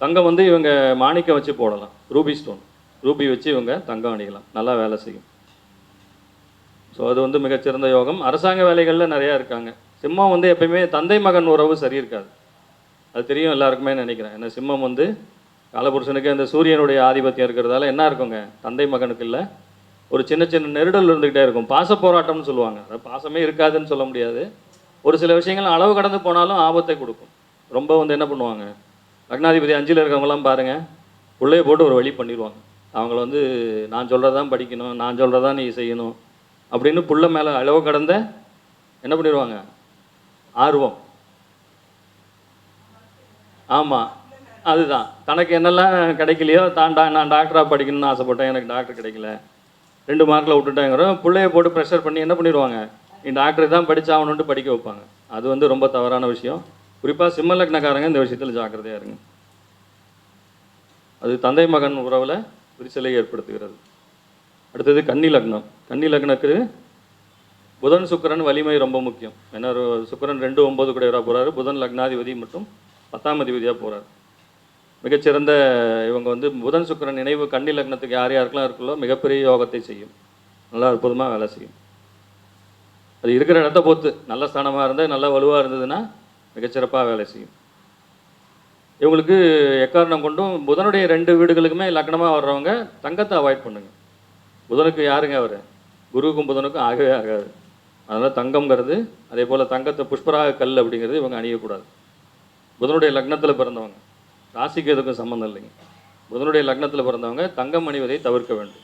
தங்கம் வந்து இவங்க மாணிக்கம் வச்சு போடலாம், ரூபி ஸ்டோன், ரூபி வச்சு இவங்க தங்கம் அணியலாம், நல்லா வேலை செய்யும். ஸோ அது வந்து மிகச்சிறந்த யோகம். அரசாங்க வேலைகளில் நிறையா இருக்காங்க. சிம்மம் வந்து எப்பயுமே தந்தை மகன் உறவு சரி இருக்காது, அது தெரியும் எல்லாருக்குமே நினைக்கிறேன். ஏன்னா சிம்மம் வந்து காலபுருஷனுக்கு அந்த சூரியனுடைய ஆதிபத்தியம் இருக்கிறதால என்ன இருக்குங்க, தந்தை மகனுக்கு இல்லை, ஒரு சின்ன சின்ன நெருடல் இருந்துக்கிட்டே இருக்கும். பாச போராட்டம்னு சொல்லுவாங்க. அது பாசமே இருக்காதுன்னு சொல்ல முடியாது, ஒரு சில விஷயங்கள் அளவு கடந்து போனாலும் ஆபத்தை கொடுக்கும். ரொம்ப வந்து என்ன பண்ணுவாங்க, லக்னாதிபதி 5ல் இருக்கிறவங்களாம் பாருங்கள், உள்ளே போட்டு ஒரு வழி பண்ணிடுவாங்க. அவங்கள வந்து நான் சொல்கிறதான் படிக்கணும், நான் சொல்கிறதான் நீ செய்யணும் அப்படின்னு புள்ள மேலே அளவு கடந்த என்ன பண்ணிடுவாங்க, ஆர்வம். ஆமாம், அதுதான். தனக்கு என்னெல்லாம் கிடைக்கலையோ, நான் டாக்டராக படிக்கணும்னு ஆசைப்பட்டேன், எனக்கு டாக்டர் கிடைக்கல, 2 மார்க்கில் விட்டுட்டேங்கிற பிள்ளைய போட்டு ப்ரெஷர் பண்ணி என்ன பண்ணிடுவாங்க, நீ டாக்டருக்கு தான் படித்தாகணுன்ட்டு படிக்க வைப்பாங்க. அது வந்து ரொம்ப தவறான விஷயம். குறிப்பாக சிம்ம லக்னக்காரங்க இந்த விஷயத்தில் ஜாக்கிரதையாக இருங்க. அது தந்தை மகன் உறவில் விரிசலை ஏற்படுத்துகிறது. அடுத்தது கன்னி லக்னம். கன்னி லக்னத்துக்கு புதன் சுக்கிரன் வலிமை ரொம்ப முக்கியம். ஏன்னா சுக்கிரன் 2 9 கூடையவராக போகிறாரு, புதன் லக்னாதிபதி மற்றும் 10ஆம் அதிபதியாக போகிறார். மிகச்சிறந்த இவங்க வந்து புதன் சுக்கிரன் நினைவு கன்னி லக்னத்துக்கு யார் யாருக்கெல்லாம் இருக்குல்லோ மிகப்பெரிய யோகத்தை செய்யும், நல்லா அற்புதமாக வேலை செய்யும். அது இருக்கிற இடத்த பொறுத்து, நல்ல ஸ்தானமாக இருந்தால் நல்லா வலுவாக இருந்ததுன்னா மிகச்சிறப்பாக வேலை செய்யும். இவங்களுக்கு எக்காரணம் கொண்டும் புதனுடைய 2 வீடுகளுக்குமே லக்னமாக வர்றவங்க தங்கத்தை அவாய்ட் பண்ணுங்க. புதனுக்கு யாருங்க அவர், குருவுக்கும் புதனுக்கும் ஆகவே ஆகாது. அதனால் தங்கம்ங்கிறது, அதே போல் தங்கத்தை புஷ்பராக கல் அப்படிங்கிறது இவங்க அணியக்கூடாது. புதனுடைய லக்னத்தில் பிறந்தவங்க, ராசிக்கு எதுக்கும் சம்மந்தம் இல்லைங்க. புதனுடைய லக்னத்தில் பிறந்தவங்க தங்கம் அணிவதை தவிர்க்க வேண்டும்.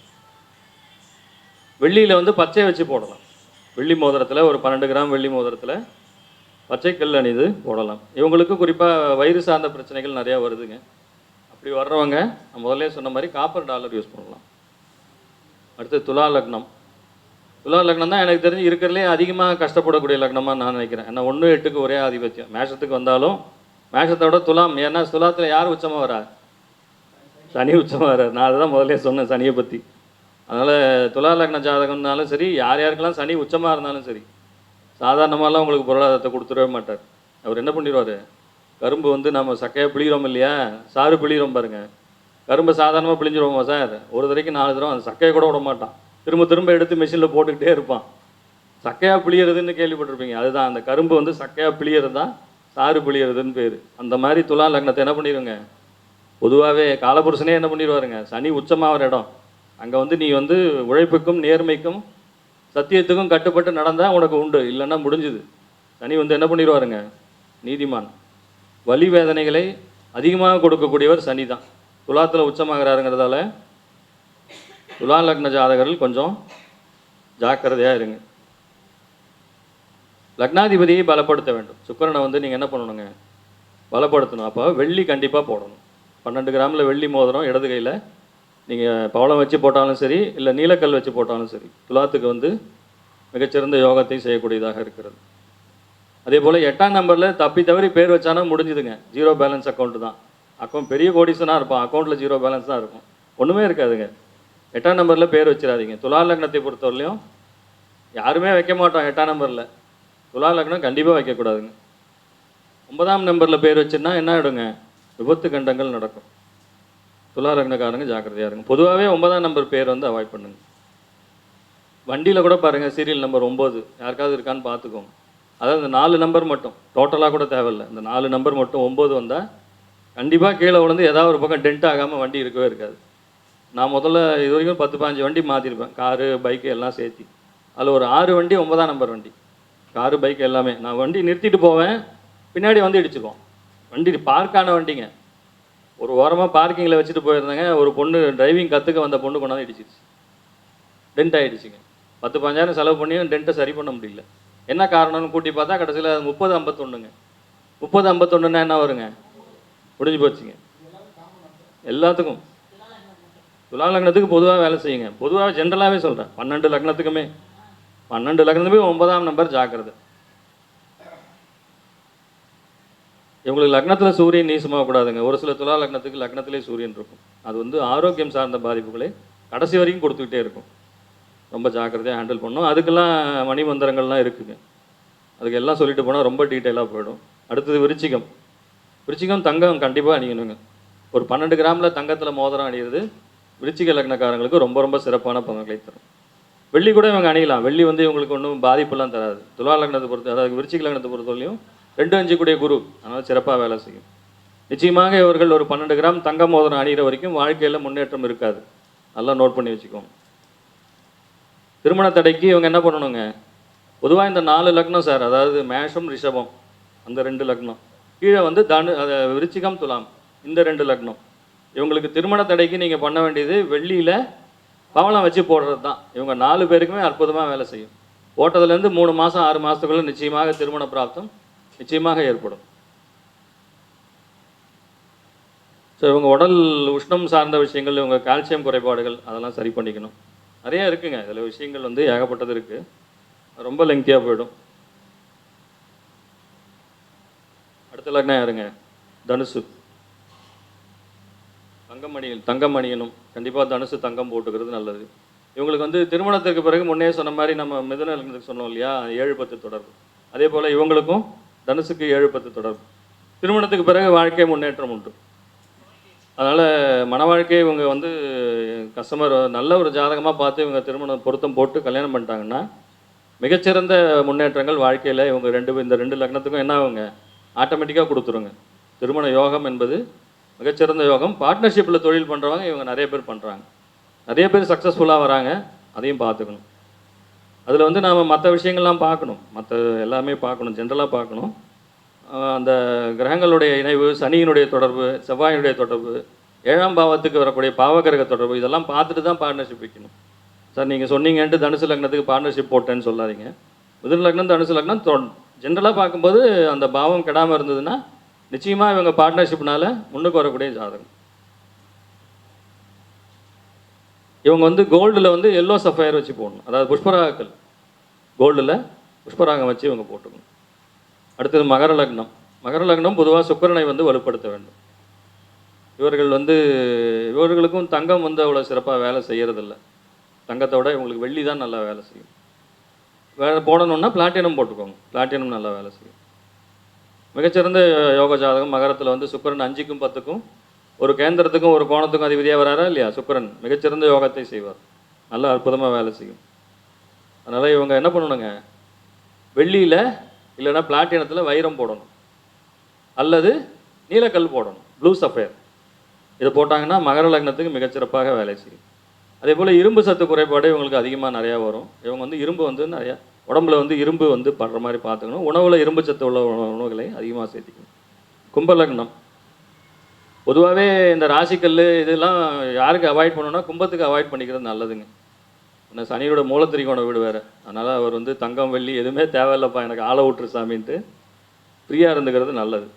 வெள்ளியில் வந்து பச்சை வச்சு போடலாம். வெள்ளி மோதிரத்தில் ஒரு 12 கிராம் வெள்ளி மோதிரத்தில் பச்சை கல் அணிந்து போடலாம். இவங்களுக்கு குறிப்பாக வயிறு சார்ந்த பிரச்சனைகள் நிறையா வருதுங்க. அப்படி வர்றவங்க நான் முதல்ல சொன்ன மாதிரி காப்பர் டாலர் யூஸ் பண்ணலாம். அடுத்து துலா லக்னம். துலா லக்னம் தான் எனக்கு தெரிஞ்சு இருக்கிறதுலே அதிகமாக கஷ்டப்படக்கூடிய லக்னமாக நான் நினைக்கிறேன். ஏன்னா 1-8க்கு ஒரே ஆதிபத்தியம். மேஷத்துக்கு வந்தாலும் மேஷத்தோட துலாம். ஏன்னா துலாத்தில் யார் உச்சமாக வரா? சனி உச்சமாக வராது. நான் அதுதான் முதல்ல சொன்னேன் சனியை பற்றி. அதனால் துலா லக்ன ஜாதகம்னாலும் சரி, யார் யாருக்கெல்லாம் சனி உச்சமாக இருந்தாலும் சரி, சாதாரணமாலாம் உங்களுக்கு பொருளாதாரத்தை கொடுத்துடவே மாட்டார். அவர் என்ன பண்ணிடுவார்? கரும்பு வந்து நம்ம சக்கையாக பிழிகிறோம் இல்லையா, சாறு பிழிகிறோம் பாருங்கள். கரும்பை சாதாரணமாக பிழிஞ்சிருவோமா சார்? ஒரு தடவைக்கு 4 தடவை அந்த சக்கையை கூட விட மாட்டான். திரும்ப திரும்ப எடுத்து மிஷினில் போட்டுக்கிட்டே இருப்பான். சக்கையாக பிழியறதுன்னு கேள்விப்பட்டிருப்பீங்க. அதுதான் அந்த கரும்பு வந்து சக்கையாக பிழியறது தான் சாறு பிழியறதுன்னு பேர். அந்த மாதிரி துலா லக்னத்தை என்ன பண்ணிடுங்க, பொதுவாகவே காலபுருஷனே என்ன பண்ணிடுவாருங்க, சனி உச்சமாகிற இடம். அங்கே வந்து நீ வந்து உழைப்புக்கும் நேர்மைக்கும் சத்தியத்துக்கும் கட்டுப்பட்டு நடந்தால் உனக்கு உண்டு, இல்லைன்னா முடிஞ்சுது. சனி வந்து என்ன பண்ணிடுவாருங்க, நீதிமான். வலி வேதனைகளை அதிகமாக கொடுக்கக்கூடியவர் சனி தான். துலாத்தில் உச்சமாகிறாருங்கிறதால துலா லக்ன ஜாதகர்கள் கொஞ்சம் ஜாக்கிரதையாக இருங்க. லக்னாதிபதியை பலப்படுத்த வேண்டும். சுக்கிரனை வந்து நீங்கள் என்ன பண்ணணுங்க, பலப்படுத்தணும். அப்போ வெள்ளி கண்டிப்பாக போடணும். 12 கிராமில் வெள்ளி மோதிரம் இடது கையில் நீங்கள் பவளம் வச்சு போட்டாலும் சரி, இல்லை நீலக்கல் வச்சு போட்டாலும் சரி, துலாத்துக்கு வந்து மிகச்சிறந்த யோகத்தை செய்யக்கூடியதாக இருக்கிறது. அதே போல் 8ஆம் நம்பரில் தப்பி தவறி பேர் வச்சானா முடிஞ்சுதுங்க. 0 பேலன்ஸ் அக்கௌண்ட்டு தான். அக்கௌண்ட் பெரிய கோடீஸ்வரனாக இருப்பான், அக்கௌண்ட்டில் 0 பேலன்ஸ் தான் இருக்கும், ஒன்றுமே இருக்காதுங்க. 8ஆம் நம்பரில் பேர் வச்சிடாதீங்க. துலா லக்னத்தை பொறுத்தவரையிலையும் யாருமே வைக்க மாட்டோம் 8ஆம் நம்பரில். துலா லக்னம் கண்டிப்பாக வைக்கக்கூடாதுங்க. 9ஆம் நம்பரில் பேர் வச்சுன்னா என்ன ஆகிடுங்க, விபத்து கண்டங்கள் நடக்கும். துலா லக்னக்காரங்க ஜாக்கிரதையாக இருங்க. பொதுவாகவே 9ஆம் நம்பர் பேர் வந்து அவாய்ட் பண்ணுங்க. வண்டியில் கூட பாருங்கள், சீரியல் நம்பர் 9 யாருக்காவது இருக்கான்னு பார்த்துக்கோங்க. அதாவது இந்த 4 நம்பர் மட்டும், டோட்டலாக கூட தேவையில்லை, இந்த 4 நம்பர் மட்டும் 9 வந்தால் கண்டிப்பாக கீழே விழுந்து ஏதாவது ஒரு பக்கம் டென்ட் ஆகாமல் வண்டி இருக்கவே இருக்காது. நான் முதல்ல இது வரைக்கும் 10-15 வண்டி மாற்றிருப்பேன், காரு பைக்கு எல்லாம் சேர்த்தி. அதில் ஒரு 6 வண்டி 9ஆம் நம்பர் வண்டி. காரு பைக்கு எல்லாமே நான் வண்டி நிறுத்திட்டு போவேன், பின்னாடி வந்து இடிச்சுக்குவோம். வண்டி பார்க்கான வண்டிங்க. ஒரு ஓரமாக பார்க்கிங்கில் வச்சுட்டு போயிருந்தாங்க, ஒரு பொண்ணு டிரைவிங் கற்றுக்க வந்த பொண்ணு கொண்டாந்து இடிச்சிருச்சு, டென்ட் ஆகிடுச்சிங்க. 10-15,000 செலவு பண்ணியும் டென்ட்டை சரி பண்ண முடியல. என்ன காரணம்னு கூட்டி பார்த்தா கடைசியில் 30-51ங்க. 30-51ன்னா என்ன வருங்க, முடிஞ்சு போச்சுங்க. எல்லாத்துக்கும் துலா லக்னத்துக்கு பொதுவாக வேலை செய்யுங்க. பொதுவாக ஜென்ரலாகவே சொல்கிறேன், 12 லக்னத்துக்குமே 9ஆம் நம்பர் ஜாக்கிரதை. இவங்களுக்கு லக்னத்தில் சூரியன் நீசமாக கூடாதுங்க. ஒரு சில துலா லக்னத்துக்கு லக்னத்திலே சூரியன் இருக்கும். அது வந்து ஆரோக்கியம் சார்ந்த பாதிப்புகளை கடைசி வரைக்கும் கொடுத்துக்கிட்டே இருக்கும். ரொம்ப ஜாக்கிரதையாக ஹேண்டில் பண்ணணும். அதுக்கெல்லாம் மணிமந்திரங்கள்லாம் இருக்குதுங்க. அதுக்கு எல்லாம் சொல்லிட்டு போனால் ரொம்ப டீட்டெயிலாக போயிடும். அடுத்தது விருச்சிகம். விருச்சிகம் தங்கம் கண்டிப்பாக அணியணுங்க. ஒரு 12 கிராமில் தங்கத்தில் மோதிரம் அணியிறது விருச்சிக லக்னக்காரங்களுக்கு ரொம்ப ரொம்ப சிறப்பான பலன்களை தரும். வெள்ளி கூட இவங்க அணியலாம். வெள்ளி வந்து இவங்களுக்கு ஒன்றும் பாதிப்பெல்லாம் தராது. துலா லக்னத்தை பொறுத்து, அதாவது விருச்சிக லக்னத்தை பொறுத்தவரையும் 2-5 கூடிய குரு, அதனால் சிறப்பாக வேலை செய்யும். நிச்சயமாக இவர்கள் ஒரு 12 கிராம் தங்க மோதிரம் அணிகிற வரைக்கும் வாழ்க்கையில் முன்னேற்றம் இருக்காது. நல்லா நோட் பண்ணி வச்சுக்கோங்க. திருமண தடைக்கு இவங்க என்ன பண்ணணுங்க, பொதுவாக இந்த 4 லக்னம் சார், அதாவது மேஷம் ரிஷபம் அந்த 2 லக்னம், கீழே வந்து விருச்சிகம் துலாம் இந்த 2 லக்னம், இவங்களுக்கு திருமண தடைக்கு நீங்கள் பண்ண வேண்டியது வெள்ளியில் பவளம் வச்சு போடுறது தான். இவங்க 4 பேருக்குமே அற்புதமாக வேலை செய்யும். போட்டதுலேருந்து 3 மாதம் 6 மாதத்துக்குள்ளே நிச்சயமாக திருமண பிராப்தம் நிச்சயமாக ஏற்படும். ஸோ இவங்க உடல் உஷ்ணம் சார்ந்த விஷயங்கள், இவங்க கால்சியம் குறைபாடுகள் அதெல்லாம் சரி பண்ணிக்கணும். நிறையா இருக்குங்க, இதில் விஷயங்கள் வந்து ஏகப்பட்டது இருக்குது, ரொம்ப லெங்க்தியாக போயிடும். அடுத்த லக்னம் யாருங்க, தனுசு. தங்கம் அணியணும். கண்டிப்பாக தனுசு தங்கம் போட்டுக்கிறது நல்லது. இவங்களுக்கு வந்து திருமணத்திற்கு பிறகு முன்னே சொன்ன மாதிரி நம்ம மிதுன லக்னத்துக்கு சொன்னோம் இல்லையா, 7-10 தொடர்பு. அதே போல் இவங்களுக்கும் தனுசுக்கு 7-10 தொடர்பு. திருமணத்துக்கு பிறகு வாழ்க்கை முன்னேற்றம் உண்டு. அதனால் மன வாழ்க்கையை இவங்க வந்து கஸ்டமர் நல்ல ஒரு ஜாதகமாக பார்த்து இவங்க திருமணம் பொருத்தம் போட்டு கல்யாணம் பண்ணிட்டாங்கன்னா மிகச்சிறந்த முன்னேற்றங்கள் வாழ்க்கையில் இவங்க இந்த 2 லக்னத்துக்கும் என்ன ஆகுங்க, ஆட்டோமேட்டிக்காக கொடுத்துருங்க. திருமண யோகம் என்பது மிகச்சிறந்த யோகம். பார்ட்னர்ஷிப்பில் தொழில் பண்ணுறவங்க இவங்க நிறைய பேர் பண்ணுறாங்க, நிறைய பேர் சக்ஸஸ்ஃபுல்லாக வராங்க. அதையும் பார்த்துக்கணும். அதில் வந்து நாம் மற்ற விஷயங்கள்லாம் பார்க்கணும், மற்ற எல்லாமே பார்க்கணும், ஜென்ரலாக பார்க்கணும். அந்த கிரகங்களுடைய இணைவு, சனியினுடைய தொடர்பு, செவ்வாயினுடைய தொடர்பு, 7ஆம் பாவத்துக்கு வரக்கூடிய பாவகிரக தொடர்பு இதெல்லாம் பார்த்துட்டு தான் பார்ட்னர்ஷிப் வைக்கணும். சார் நீங்கள் சொன்னீங்கன்ட்டு தனுசு லக்னத்துக்கு பார்ட்னர்ஷிப் போட்டேன்னு சொல்லாதீங்க. மிதுன லக்னம் தனுசு லக்னம் ஜென்ரலாக பார்க்கும்போது அந்த பாவம் கெடாமல் இருந்ததுன்னா நிச்சயமாக இவங்க பார்ட்னர்ஷிப்னால முன்னுக்கு வரக்கூடிய ஜாதகம். இவங்க வந்து கோல்டில் வந்து எல்லோ சஃபயர் வச்சு போடணும், அதாவது புஷ்பராகக்கல் கோல்டில் புஷ்பராகம் வச்சு இவங்க போட்டுக்கணும். அடுத்தது மகர லக்னம். மகர லக்னம் பொதுவாக சுக்கிரனை வந்து வலுப்படுத்த வேண்டும். இவர்களுக்கும் தங்கம் வந்து அவ்வளோ சிறப்பாக வேலை செய்கிறதில்ல. தங்கத்தை விட இவங்களுக்கு வெள்ளி தான் நல்லா வேலை செய்யும். வேலை போடணுன்னா பிளாட்டினம் போட்டுக்கோங்க, பிளாட்டினம் நல்லா வேலை செய்யும். மிகச்சிறந்த யோக ஜாதகம் மகரத்தில் வந்து சுக்கிரன் 5க்கும் 10க்கும் ஒரு கேந்திரத்துக்கும் ஒரு கோணத்துக்கும் அதிபதியாக வராரா இல்லையா? சுக்கிரன் மிகச்சிறந்த யோகத்தை செய்வார், நல்லா அற்புதமாக வேலை செய்யும். அதனால் இவங்க என்ன பண்ணணுங்க, வெள்ளியில் இல்லைன்னா பிளாட்டினத்தில் வைரம் போடணும் அல்லது நீலக்கல் போடணும், ப்ளூ சஃபயர். இதை போட்டாங்கன்னா மகர லக்னத்துக்கு மிகச்சிறப்பாக வேலை செய்யும். அதே போல் இரும்பு சத்து குறைபாடு இவங்களுக்கு அதிகமாக நிறையா வரும். இவங்க வந்து இரும்பு வந்து நிறையா உடம்புல வந்து இரும்பு வந்து படுற மாதிரி பார்த்துக்கணும். உணவில் இரும்பு சத்து உள்ள உணவுகளை அதிகமாக சேர்த்திக்கணும். கும்பலக்னம் பொதுவாகவே இந்த ராசிக்கல் இதெல்லாம் யாருக்கு அவாய்ட் பண்ணணும்னா கும்பத்துக்கு அவாய்ட் பண்ணிக்கிறது நல்லதுங்க. ஏன்னா சனியோட மூலத்திரிகோண வீடு வேறு, அதனால் அவர் வந்து தங்கம் வெள்ளி எதுவுமே தேவையில்லைப்பா எனக்கு ஆளை விட்டுரு சாமின்ட்டு ஃப்ரீயாக இருந்துக்கிறது நல்லது.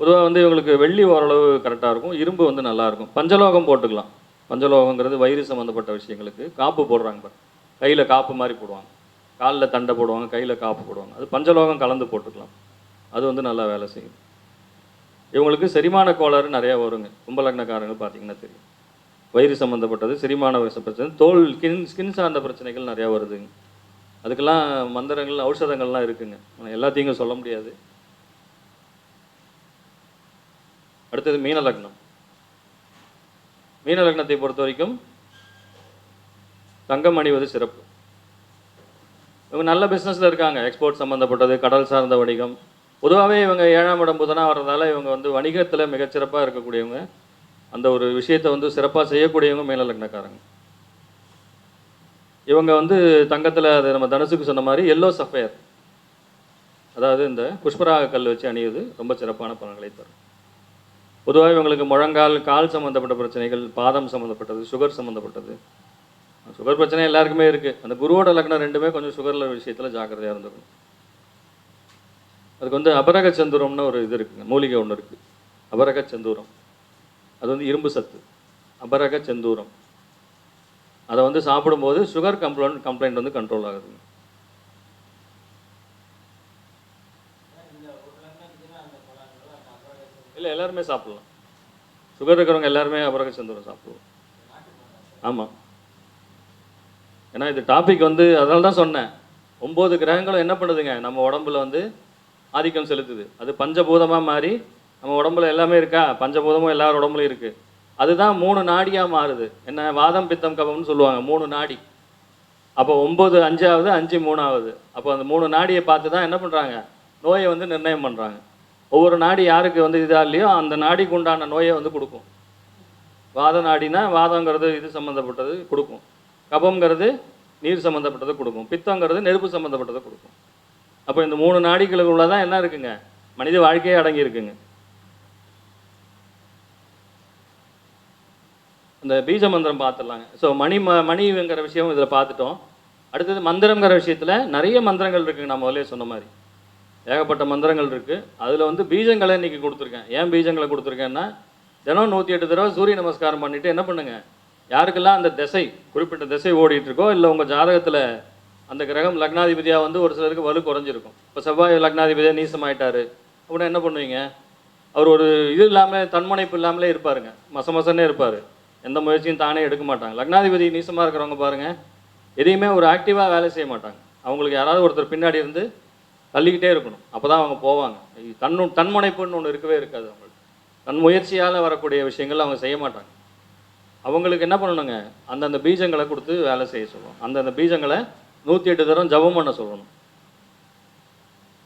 பொதுவாக வந்து இவங்களுக்கு வெள்ளி ஓரளவு கரெக்டாக இருக்கும், இரும்பு வந்து நல்லாயிருக்கும். பஞ்சலோகம் போட்டுக்கலாம். பஞ்சலோகங்கிறது வயிறு சம்மந்தப்பட்ட விஷயங்களுக்கு காப்பு போடுறாங்க பாரு, கையில் காப்பு மாதிரி போடுவாங்க, காலில் தண்டை போடுவாங்க, கையில் காப்பு போடுவாங்க. அது பஞ்சலோகம் கலந்து போட்டுக்கலாம், அது வந்து நல்லா வேலை செய்யும். இவங்களுக்கு செரிமான கோளாறு நிறையா வருங்க. கும்பலக்னக்காரங்க பார்த்தீங்கன்னா தெரியும், வயிறு சம்மந்தப்பட்டது, செரிமான பிரச்சனை, தோல் ஸ்கின் சார்ந்த பிரச்சனைகள் நிறையா வருதுங்க. அதுக்கெல்லாம் மந்திரங்கள் ஔஷதங்கள்லாம் இருக்குங்க, எல்லாத்தையும் சொல்ல முடியாது. அடுத்தது மீன லக்னம். மீன லக்னத்தை பொறுத்த வரைக்கும் தங்கம் அணிவது சிறப்பு. இவங்க நல்ல பிஸ்னஸில் இருக்காங்க, எக்ஸ்போர்ட் சம்மந்தப்பட்டது, கடல் சார்ந்த வணிகம். பொதுவாகவே இவங்க 7ஆம் இடம் புதனாக வர்றதால இவங்க வந்து வணிகத்தில் மிகச்சிறப்பாக இருக்கக்கூடியவங்க, அந்த ஒரு விஷயத்தை வந்து சிறப்பாக செய்யக்கூடியவங்க மீன லக்னக்காரங்க. இவங்க வந்து தங்கத்தில் அது நம்ம தனுசுக்கு சொன்ன மாதிரி எல்லோ சஃபயர், அதாவது இந்த புஷ்பராக கல் வச்சு அணிவது ரொம்ப சிறப்பான பலன்களை தரும். பொதுவாக இவங்களுக்கு முழங்கால் கால் சம்மந்தப்பட்ட பிரச்சனைகள், பாதம் சம்மந்தப்பட்டது, சுகர் சம்மந்தப்பட்டது. சுகர் பிரச்சனை எல்லாருக்குமே இருக்குது. அந்த குருவோட லக்னம் ரெண்டுமே கொஞ்சம் சுகரில் விஷயத்தில் ஜாக்கிரதையாக இருந்துக்கணும். அதுக்கு வந்து அபரக செந்தூரம்னு ஒரு இது இருக்குங்க, மூலிகை ஒன்று இருக்குது, அபரக செந்தூரம். அது வந்து இரும்பு சத்து, அபரக செந்தூரம். அதை வந்து சாப்பிடும்போது சுகர் கம்ப்ளைண்ட் வந்து கண்ட்ரோல் ஆகுதுங்க. இல்லை எல்லாருமே சாப்பிட்லாம், சுகர் இருக்கிறவங்க எல்லாருமே அபரக செந்தூரம் சாப்பிடுவோம். ஆமாம், ஏன்னா இது டாபிக் வந்து அதனால தான் சொன்னேன். 9 கிரகங்களும் என்ன பண்ணுதுங்க, நம்ம உடம்புல வந்து ஆதிக்கம் செலுத்துது. அது பஞ்சபூதமாக மாறி நம்ம உடம்புல எல்லாமே இருக்கா, பஞ்சபூதமும் எல்லார் உடம்புலையும் இருக்குது. அதுதான் 3 நாடியாக மாறுது. என்ன, வாதம் பித்தம் கபம்னு சொல்லுவாங்க, 3 நாடி. அப்போ 9 5ஆவது, 5 3ஆவது. அப்போ அந்த 3 நாடியை பார்த்து தான் என்ன பண்ணுறாங்க, நோயை வந்து நிர்ணயம் பண்ணுறாங்க. ஒவ்வொரு நாடி யாருக்கு வந்து இதாக இல்லையோ அந்த நாடிக்கு உண்டான நோயை வந்து கொடுக்கும். வாத நாடினா வாதங்கிறது இது சம்மந்தப்பட்டது கொடுக்கும், கபம்ங்கிறது நீர் சம்மந்தப்பட்டதை கொடுக்கும், பித்தங்கிறது நெருப்பு சம்மந்தப்பட்டதை கொடுக்கும். அப்போ இந்த 3 நாடிகளுக்குள்ள தான் என்ன இருக்குங்க, மனித வாழ்க்கையே அடங்கி இருக்குங்க. இந்த பீஜ மந்திரம் பார்த்துடலாங்க. ஸோ மணிங்கிற விஷயம் இதில் பார்த்துட்டோம். அடுத்தது மந்திரங்கிற விஷயத்தில் நிறைய மந்திரங்கள் இருக்குங்க. நான் முதலே சொன்ன மாதிரி ஏகப்பட்ட மந்திரங்கள் இருக்குது. அதில் வந்து பீஜங்களை இன்றைக்கி கொடுத்துருக்கேன். ஏன் பீஜங்களை கொடுத்துருக்கேன்னா, தினம் 108 தடவை சூரிய நமஸ்காரம் பண்ணிவிட்டு என்ன பண்ணுங்கள், யாருக்கெல்லாம் அந்த திசை குறிப்பிட்ட திசை ஓடிட்டுருக்கோ, இல்லை உங்கள் ஜாதகத்தில் அந்த கிரகம் லக்னாதிபதியாக வந்து ஒரு சிலருக்கு வலு குறைஞ்சிருக்கும். இப்போ செவ்வாய் லக்னாதிபதியாக நீசமாயிட்டார் அப்படின்னா என்ன பண்ணுவீங்க, அவர் ஒரு இது இல்லாமல் தன்முனைப்பு இல்லாமலே இருப்பாருங்க, மசமசன்னே இருப்பார், எந்த முயற்சியும் தானே எடுக்க மாட்டாங்க. லக்னாதிபதி நீசமாக இருக்கிறவங்க பாருங்கள், எதையுமே ஒரு ஆக்டிவாக வேலை செய்ய மாட்டாங்க. அவங்களுக்கு யாராவது ஒருத்தர் பின்னாடி இருந்து தள்ளிக்கிட்டே இருக்கணும், அப்போ தான் அவங்க போவாங்க. தன்முனைப்புன்னு ஒன்று இருக்கவே இருக்காது அவங்களுக்கு. தன் முயற்சியால் வரக்கூடிய விஷயங்கள் அவங்க செய்ய மாட்டாங்க. அவங்களுக்கு என்ன பண்ணணுங்க, அந்தந்த பீஜங்களை கொடுத்து வேலை செய்ய சொல்லணும். அந்தந்த பீஜங்களை 108 தரம் ஜபம் பண்ண சொல்லணும்.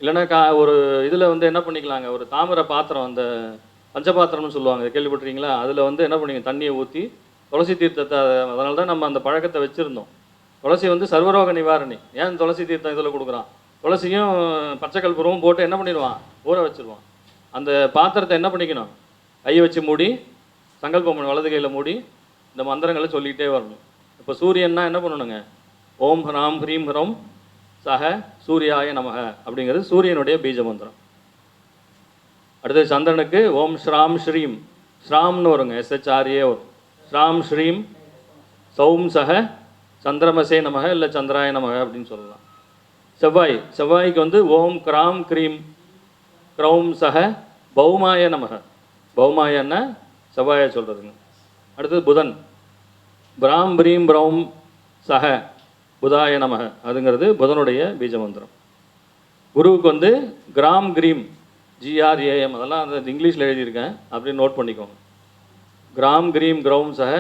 இல்லைன்னா ஒரு இதில் வந்து என்ன பண்ணிக்கலாங்க, ஒரு தாமிர பாத்திரம், அந்த பஞ்சபாத்திரம்னு சொல்லுவாங்க, கேள்விப்பட்டிருக்கீங்களா? அதில் வந்து என்ன பண்ணிங்க, தண்ணியை ஊற்றி துளசி தீர்த்தத்தை, அதனால தான் நம்ம அந்த பழக்கத்தை வச்சுருந்தோம். துளசி வந்து சர்வரோக நிவாரணி. ஏன் துளசி தீர்த்தம் இதில் கொடுக்குறான், துளசியும் பச்சைக்கல்பூரமும் போட்டு என்ன பண்ணிடுவான், ஊற வச்சுருவான். அந்த பாத்திரத்தை என்ன பண்ணிக்கணும், கையை வச்சு மூடி சங்கல்பம் வலது கையில் மூடி இந்த மந்திரங்களை சொல்லிக்கிட்டே வரணும். இப்போ சூரியன்னா என்ன பண்ணணுங்க? ஓம் ஹ்ராம் ஹ்ரீம் ஹ்ரம் சஹ சூர்யாய நமக அப்படிங்கிறது சூரியனுடைய பீஜ மந்திரம். அடுத்தது சந்திரனுக்கு ஓம் ஸ்ராம் ஸ்ரீம், ஸ்ராம்னு வருங்க, SHRA வரும். ஸ்ராம் ஸ்ரீம் சௌம் சஹ சந்திரமசே நமக இல்லை சந்திராய நமக அப்படின்னு சொல்லலாம். செவ்வாய்க்கு வந்து ஓம் கிராம் க்ரீம் க்ரௌம் சஹ பௌமாய நமக. பௌமாயன்னா செவ்வாயை சொல்கிறதுங்க. அடுத்தது புதன், பிராம் பிரீம் பிரௌம் சஹ புதாய நமக, அதுங்கிறது புதனுடைய பீஜ மந்திரம். குருவுக்கு வந்து கிராம் கிரீம் GRAM, அதெல்லாம் அந்த இங்கிலீஷில் எழுதியிருக்கேன், அப்படின்னு நோட் பண்ணிக்கோங்க. கிராம் கிரீம் கிரௌம் சஹ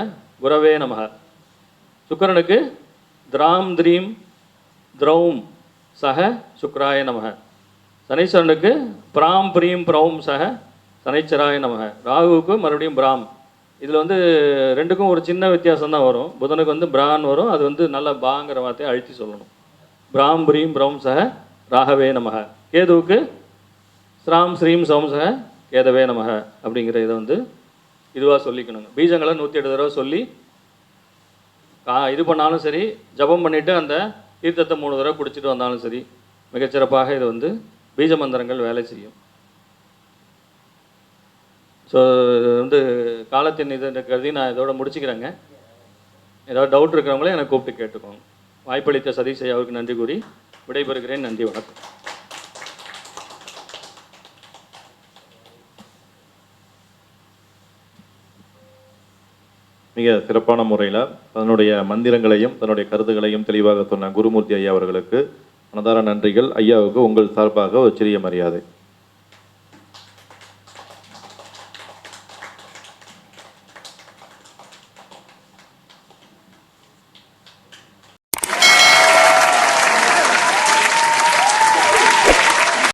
குரவே நமக. சுக்கிரனுக்கு திராம் திரீம் திரௌம் சஹ சுக்ராய நமக. சனீஸ்வரனுக்கு பிராம் பிரீம் பிரௌம் சஹ சனைச்சராய நமக. ராகுவுக்கு மறுபடியும் பிராம். இதில் வந்து ரெண்டுக்கும் ஒரு சின்ன வித்தியாசம் தான் வரும். புதனுக்கு வந்து பிரான் வரும், அது வந்து நல்ல பாங்கிற வார்த்தையை அழுத்தி சொல்லணும். பிராம் பிரீம் பிரௌம் சஹ ராகவே நமக. கேதுவுக்கு ஸ்ராம் ஸ்ரீம் சௌம் சஹ கேதவே நமக அப்படிங்கிற இதை வந்து இதுவாக சொல்லிக்கணுங்க. பீஜங்களை 108 தடவை சொல்லி இது பண்ணாலும் சரி, ஜபம் பண்ணிவிட்டு அந்த தீர்த்தத்தை 3 தடவை குடிச்சிட்டு வந்தாலும் சரி, மிகச்சிறப்பாக இது வந்து பீஜ மந்திரங்கள் வேலை செய்யும். ஸோ இது வந்து காலத்தின் இது கருதி நான் இதோட முடிச்சுக்கிறேங்க. ஏதாவது டவுட் இருக்கிறவங்களே எனக்கு கூப்பிட்டு கேட்டுக்கோங்க. வாய்ப்பளித்த சதீஷ் ஐயாவுக்கு நன்றி கூறி விடைபெறுகிறேன். நன்றி, வணக்கம். மிக சிறப்பான முறையில் தன்னுடைய மந்திரங்களையும் தன்னுடைய கருத்துக்களையும் தெளிவாக சொன்ன குருமூர்த்தி ஐயா அவர்களுக்கு மனதார நன்றிகள். ஐயாவுக்கு உங்கள் சார்பாக ஒரு சிறிய மரியாதை.